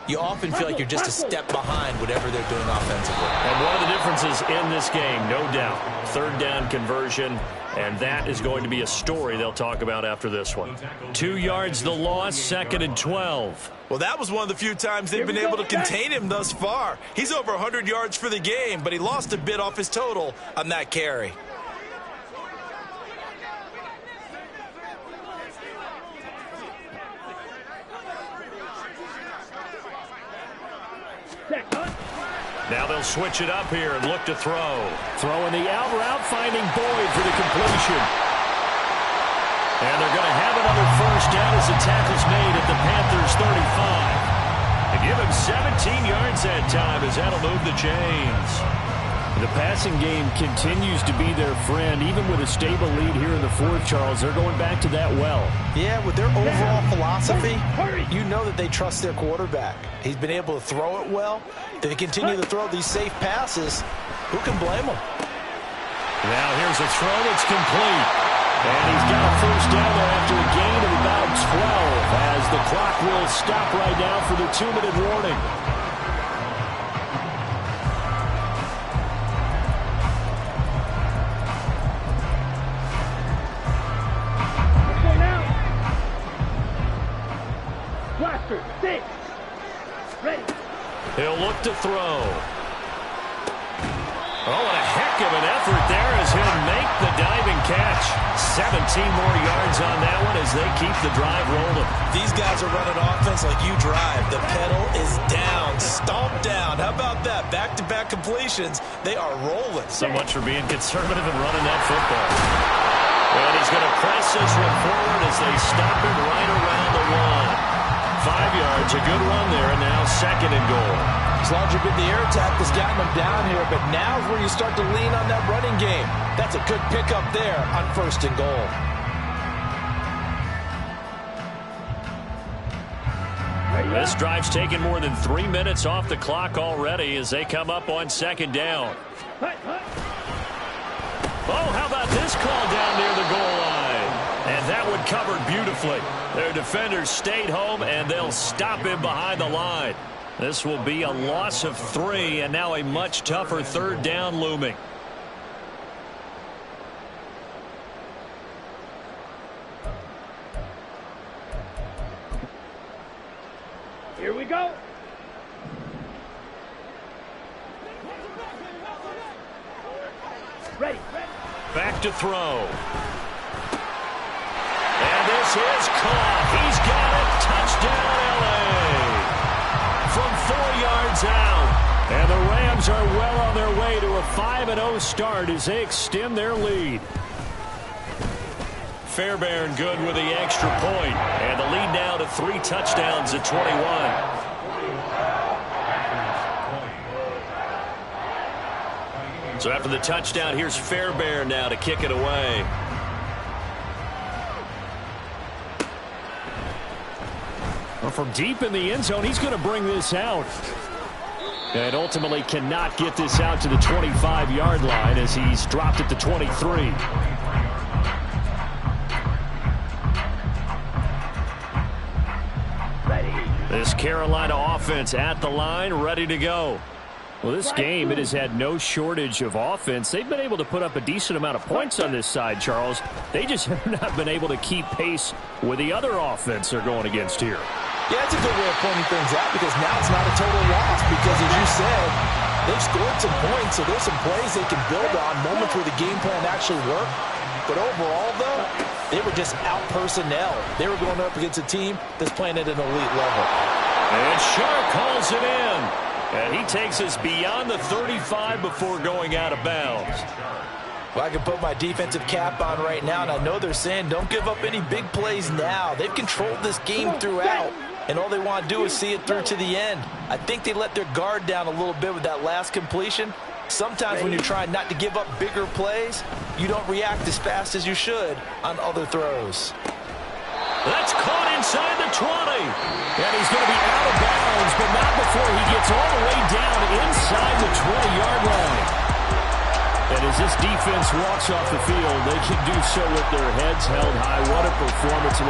You often feel like you're just a step behind whatever they're doing offensively. And one of the differences in this game, no doubt, 3rd down conversion, and that is going to be a story they'll talk about after this one. 2 yards the loss, 2nd and 12. Well, that was one of the few times they've been able to contain him thus far. He's over 100 yards for the game, but he lost a bit off his total on that carry. Now they'll switch it up here and look to throw. Throwing the out route, finding Boyd for the completion. And they're going to have another 1st down as the tackle's made at the Panthers' 35. And give him 17 yards that time as that'll move the chains. The passing game continues to be their friend. Even with a stable lead here in the 4th, Charles, they're going back to that well. Yeah, with their overall philosophy, you know that they trust their quarterback. He's been able to throw it well. They continue to throw these safe passes. Who can blame them? Now here's a throw that's complete. And he's got a 1st down there after a gain of about 12 as the clock will stop right now for the 2-minute warning. Blaster, 6. Ready. He'll look to throw. Oh, and a heck of an effort there as he'll make the diving catch. 17 more yards on that one as they keep the drive rolling. These guys are running offense like you drive. The pedal is down, stomped down. How about that? Back-to-back completions. They are rolling. So much for being conservative and running that football. And he's going to press this one forward as they stop him right around the 1. 5 yards, a good run there, and now 2nd and goal. It's largely been the air attack that's gotten them down here, but now is where you start to lean on that running game. That's a good pickup there on 1st and goal. This drive's taken more than 3 minutes off the clock already as they come up on 2nd down. Oh, how about this call down near the goal line? And that one covered beautifully. Their defenders stayed home, and they'll stop him behind the line. This will be a loss of 3, and now a much tougher third down looming. Here we go. Ready. Back to throw. And this is caught. He's got it. Touchdown, L.A. From 4 yards out. And the Rams are well on their way to a 5-0 start as they extend their lead. Fairbairn good with the extra point. And the lead now to 3 touchdowns at 21. So after the touchdown, here's Fairbairn now to kick it away. Well, from deep in the end zone, he's going to bring this out. And ultimately cannot get this out to the 25-yard line as he's dropped it to 23. This Carolina offense at the line, ready to go. Well, this game, it has had no shortage of offense. They've been able to put up a decent amount of points on this side, Charles. They just have not been able to keep pace with the other offense they're going against here. Yeah, it's a good way of pointing things out because now it's not a total loss because, as you said, they've scored some points, so there's some plays they can build on, moments where the game plan actually worked. But overall, though, they were just out-personnel. They were going up against a team that's playing at an elite level. And Sharp calls it in. And he takes us beyond the 35 before going out of bounds. Well, I can put my defensive cap on right now, and I know they're saying don't give up any big plays now. They've controlled this game throughout, and all they want to do is see it through to the end. I think they let their guard down a little bit with that last completion. Sometimes when you're trying not to give up bigger plays, you don't react as fast as you should on other throws. That's caught inside the 20. And he's going to be out of bounds, but not before he gets all the way down inside the 20-yard line. And as this defense walks off the field, they can do so with their heads held high. What a performance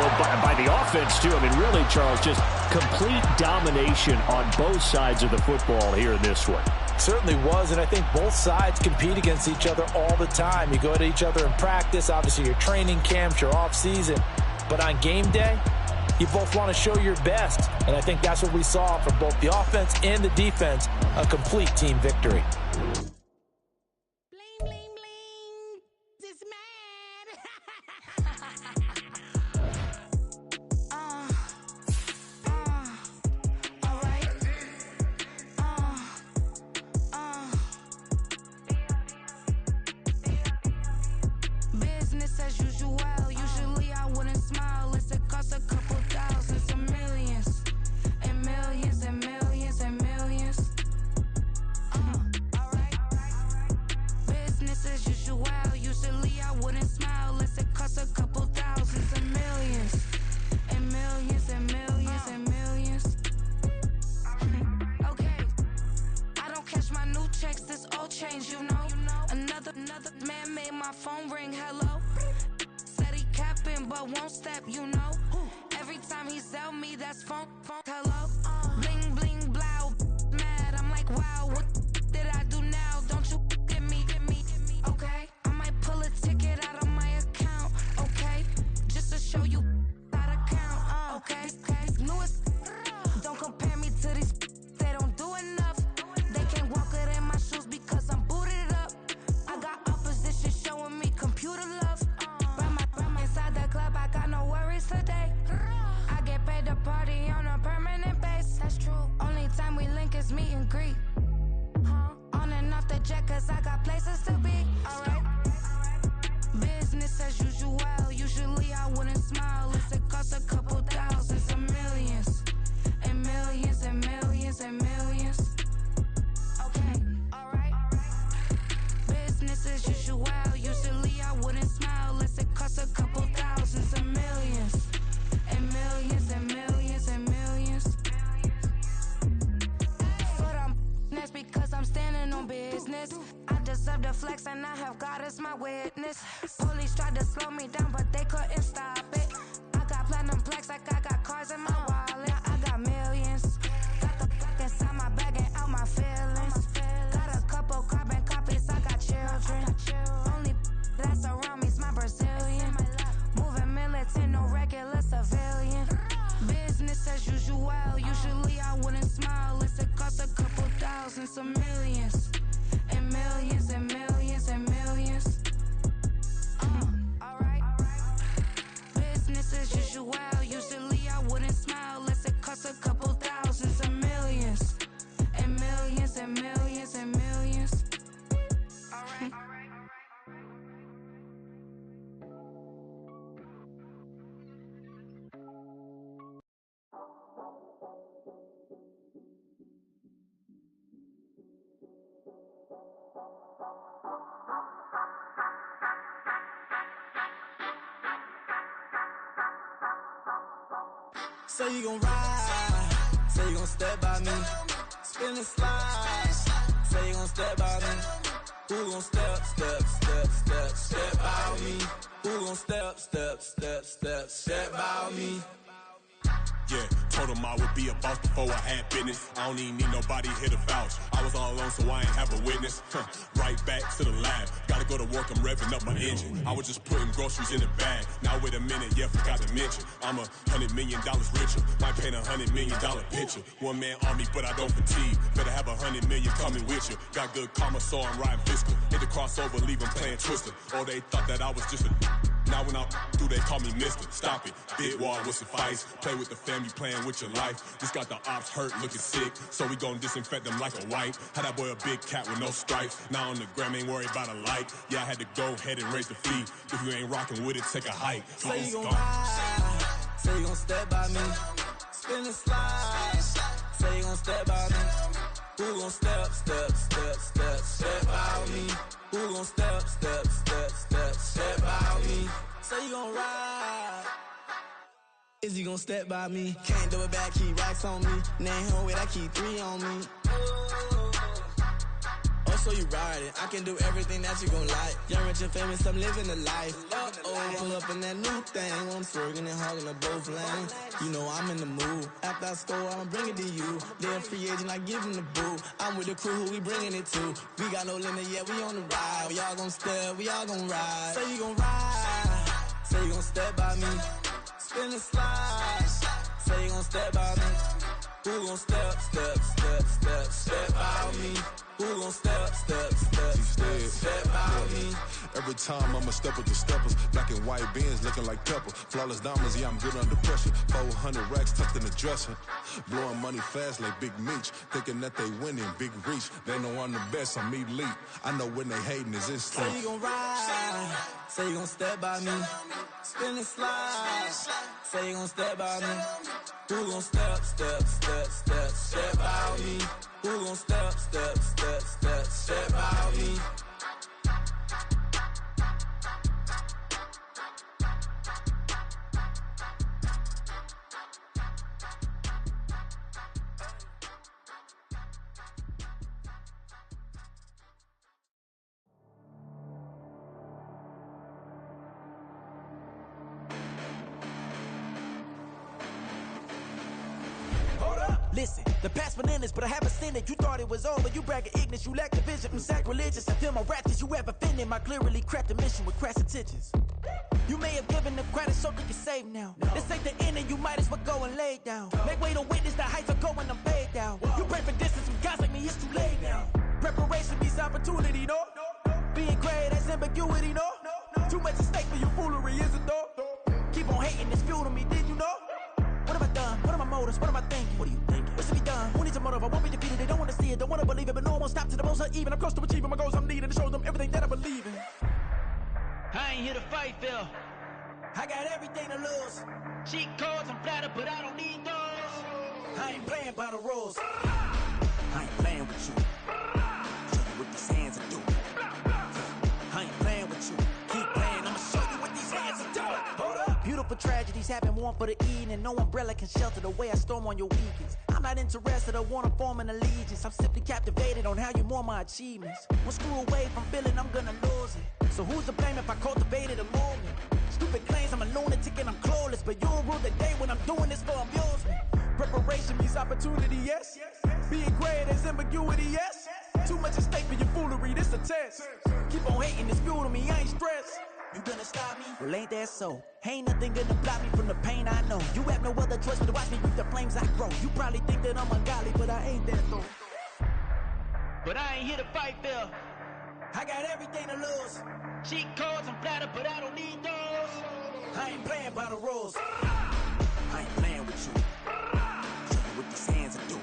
by the offense, too. I mean, really, Charles, just complete domination on both sides of the football here in this one. Certainly was, and I think both sides compete against each other all the time. You go to each other in practice, obviously your training camps, your off-season. But on game day, you both want to show your best. And I think that's what we saw from both the offense and the defense, a complete team victory. Bling, bling, bling. This man. All right. Business as usual. Usually I wouldn't smile. It costs a couple thousands and millions. And millions and millions and millions. Alright. Business as usual. Usually I wouldn't smile. It costs a couple thousands and millions. And millions and millions and millions. Okay. I don't catch my new checks, this old change, you know. Another man made my phone ring, hello. Said he capping but won't step, you know. Every time he sell me, that's phone, hello. Bling, bling, blow, mad, I'm like, wow, what did I do now? Don't you get me, okay? I might pull a ticket out of my account, okay? Just to show you how to count, okay? Newest, don't compare me to these, they don't do enough. They can't walk it in my shoes because I'm booted up. I got opposition showing me computer love. Ram inside the club, I got no worries today. I get paid to party on a permanent base. That's true. Only time we link is meet and greet. On and off the jet, cause I got places to be. Alright. Business as usual. Usually I wouldn't smile. It costs a couple thousands and millions. And millions and millions and millions. Okay, alright. Business as usual. Usually I wouldn't smile. It costs a couple thousands and millions. And millions and millions and millions. But that's because I'm standing on business. I deserve the flex and I have God as my witness. Police tried to slow me down but they couldn't stop it. I got platinum plaques like I got cars in my wallet. I got millions. Got the fucking Say you gon' ride, say you gon' step by me. Spin and slide, say you gon' step by me. Who gon' step by me? Who gon' step by me? Yeah, told him I would be a boss before I had business. I don't even need nobody here to vouch. I was all alone, so I ain't have a witness. Right back to the lab. Gotta go to work, I'm revving up my engine. I was just putting groceries in the bag. Now wait a minute, yeah, forgot to mention. I'm $100 million richer. Might paint $100 million picture. One man army, but I don't fatigue. Better have 100 million coming with you. Got good karma, so I'm riding fiscal. Hit the crossover, leave them playing Twister. Oh, they thought that I was just a... Now when I do, they call me Mister. Stop it. Big wall with suffice. Play with the family, playing with your life. Just got the ops hurt, looking sick. So we gon' disinfect them like a wipe. Had that boy a big cat with no stripes. Now on the gram, ain't worried about a light. Yeah, I had to go ahead and raise the fee. If you ain't rocking with it, take a hike. Say you gon' ride, say you gon' step by me. Spin and slide, say you gon' step by me. Who gon' step by me? Who gon' step by me? Say you gon' ride. Is he gon' step by me? Can't do it back, keep racks on me. Name home with, I keep 3 on me. Oh, so you riding. I can do everything that you gon' like. Young, rich, and famous, I'm living the life. Uh-oh, pull up in that new thing. I'm swerving and hogging up both lanes. You know I'm in the mood. After I score, I'ma bring it to you. They're a free agent, I give him the boo. I'm with the crew, who we bringing it to. We got no limit, yeah, we on the ride. We all gon' step, we all gon' ride. Say you gon' ride, say you gon' step by me. Spin and slide, say you gon' step by me. Who gon' step by me? Who gon' step by me? Every time I'ma step with the steppers. Black and white beans looking like pepper. Flawless diamonds, yeah, I'm good under pressure. 400 racks tucked in the dresser. Blowing money fast like Big Meech. Thinking that they winning, big reach. They know I'm the best, I'm elite. I know when they hating is instinct. Say you gon' ride, say you gon' step by me. Spin and slide, say you gon' step by me. Who gon' step by me? Who gon' step by me? Listen, the past bananas, but I haven't seen it. You thought it was over, you bragging ignorance, you lack the vision. I'm sacrilegious, I feel my wrath as you ever offended. My clearly crafted mission with crass intentions. You may have given the credit so you can save now. This ain't the end and you might as well go and lay down. Make way to witness the heights are going, I'm paid down. You pray for distance with guys like me, it's too late now. Preparation means opportunity, no? Being great, that's ambiguity, no? Too much at stake for your foolery, is it though? Keep on hating, it's fuel to me, did you know? What have I done? What are my motives? What am I thinking? What are you thinking? What's to be done? Who needs a motive? I won't be defeated. They don't want to see it, don't want to believe it, but no one will stop to the most even. I'm close to achieving my goals. I'm needing to show them everything that I believe in. I ain't here to fight, Phil. I got everything to lose. Cheat codes, I'm flattered, but I don't need those. I ain't playing by the rules. I ain't playing with you. Show you what these hands are doing. I ain't playing with you. Keep playing, I'ma show you what these hands are doing. Hold up. Beautiful tragedies happen, one for the eating, and no umbrella can shelter the way I storm on your weekends. I'm not interested, I wanna form an allegiance. I'm simply captivated on how you mourn my achievements. One screw away from feeling I'm gonna lose it. So who's to blame if I cultivated a movement? Stupid claims I'm a lunatic and I'm clueless, but you'll rule the day when I'm doing this for amusement. Preparation means opportunity, yes. Being great is ambiguity, yes. Too much at stake for your foolery, this a test. Keep on hating, it's fuel to me, I ain't stressed. You gonna stop me? Well, ain't that so? Ain't nothing gonna block me from the pain I know. You have no other choice but to watch me reap the flames I grow. You probably think that I'm ungodly, but I ain't that though. But I ain't here to fight, Phil. I got everything to lose. Cheat codes, I'm flattered, but I don't need those. I ain't playing by the rules. I ain't playing with you. Show you what these hands are doing.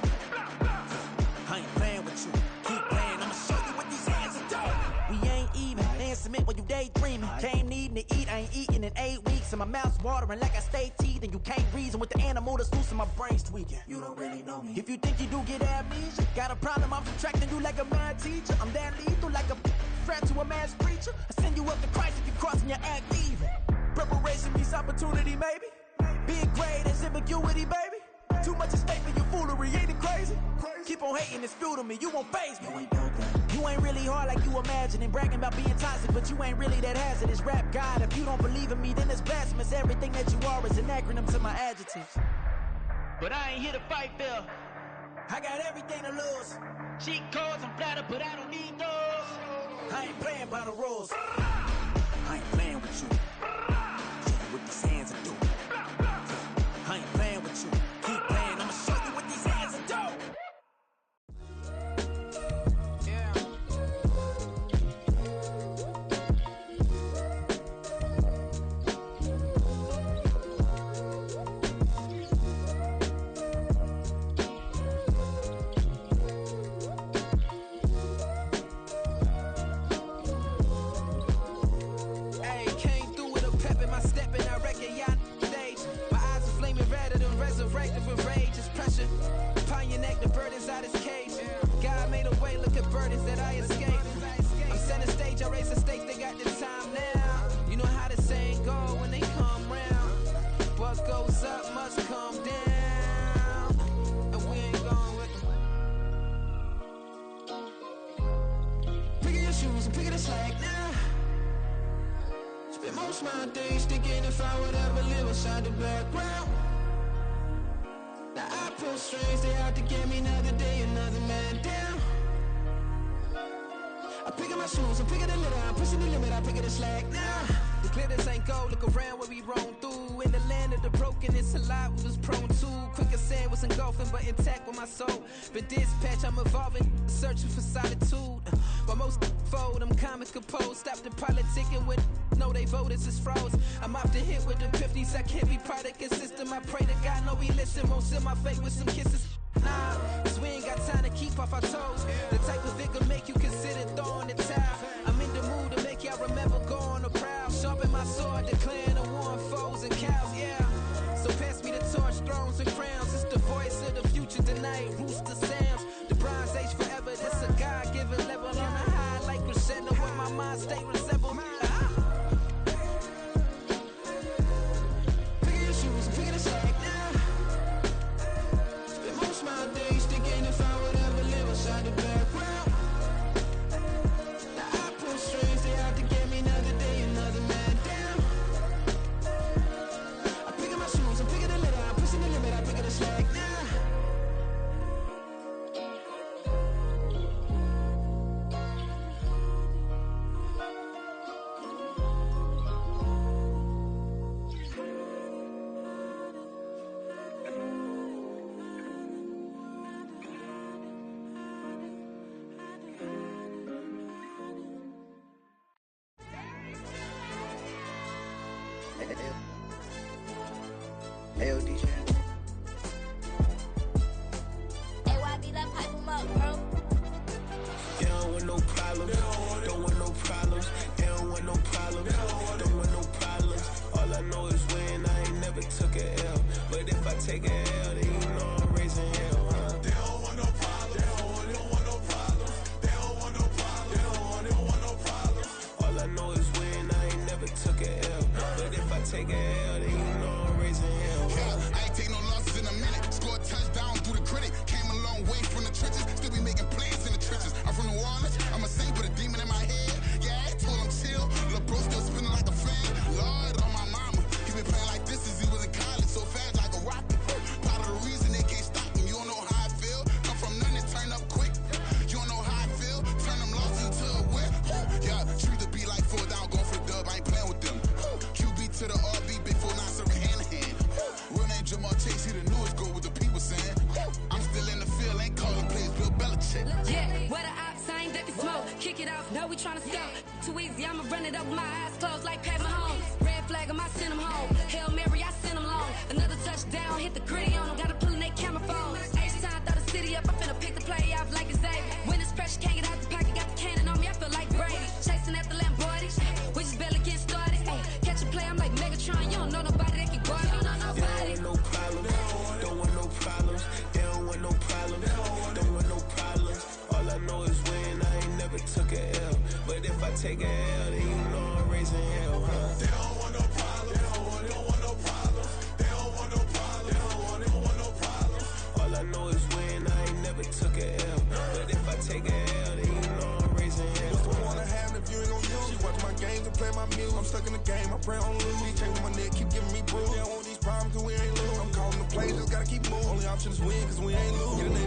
I ain't playing with you. Keep playing, I'ma show you what these hands are doing. We ain't even. They ain't submit when you daydreaming. Came needing to eat, I ain't eating in 8 weeks. And my mouth's watering like I stay teeth. And you can't reason with the animal that's loose and my brain's tweaking. You don't really know me. If you think you do get amnesia, got a problem, I'm subtracting you like a mad teacher. I'm that lethal like a threat to a mass preacher. I send you up to Christ if you crossing your act evil. Preparation means opportunity, maybe. Being great is ambiguity. ambiguity, baby. Too much at stake for your foolery, ain't it crazy? Keep on hating, it's fuel to me, you won't faze me. You ain't really hard like you imagine and bragging about being toxic, but you ain't really that hazardous. Rap God, if you don't believe in me, then it's blasphemous. Everything that you are is an acronym to my adjectives. But I ain't here to fight fair. I got everything to lose. Cheat codes, I'm flattered, but I don't need those. I ain't playing by the rules. I ain't playing with you. Show you what these hands are doing. I ain't playing with you. Keep playing, I'ma show you what these hands are doing. Resurrected with rage, it's pressure. Pontiac the burdens out his cage. God made a way, look at burdens that I escaped. I'm setting stage, I raise the stakes, they got the time now. You know how the saying go when they come round. What goes up must come down. And we ain't going with them. Picking your shoes and picking the slack now. Spend most of my days thinking if I would ever live inside the background. Now I pull strings, they out to get me another day, another man down. I pick up my shoes, I'm picking the litter, I'm pushing the limit, I pick up the slack now. The glitters ain't gold, look around where we roam through. In the land of the broken, it's a lot we was prone to. Quicker sand was engulfing, but intact with my soul. But dispatch, I'm evolving, searching for solitude. While most fold, I'm comic composed. Stop the politicking with no, they voters is froze. I'm often hit with epiphanies, I can't be product consistent. I pray to God, no, he listen, won't seal my fate with some kisses. Nah, cause we ain't got time to keep off our toes. The type of it can make you consider throwing the towel. I'm in the mood to make y'all remember going to proud. Sharpen my sword, declaring a war on foes and cows, yeah. So pass me the torch, thrones and crowns. It's the voice of the future tonight, rooster sounds. The Bronze Age forever, this a God-given level. On a high like crescendo, when my mind state resemble me. take a L, then you know I'm raising hell, huh? They don't want no problem. They don't want no problem. They don't want no problem. a L. But if I take a L, then you know I'm raising hell. What's the point of having if you ain't gon' use? She watch my games and play my music. I'm stuck in the game, I pray on lose. He changing my neck, keep giving me bruise. They don't want these problems cause we ain't lose. I'm calling the plays, just gotta keep moving. Only option is win cause we ain't lose.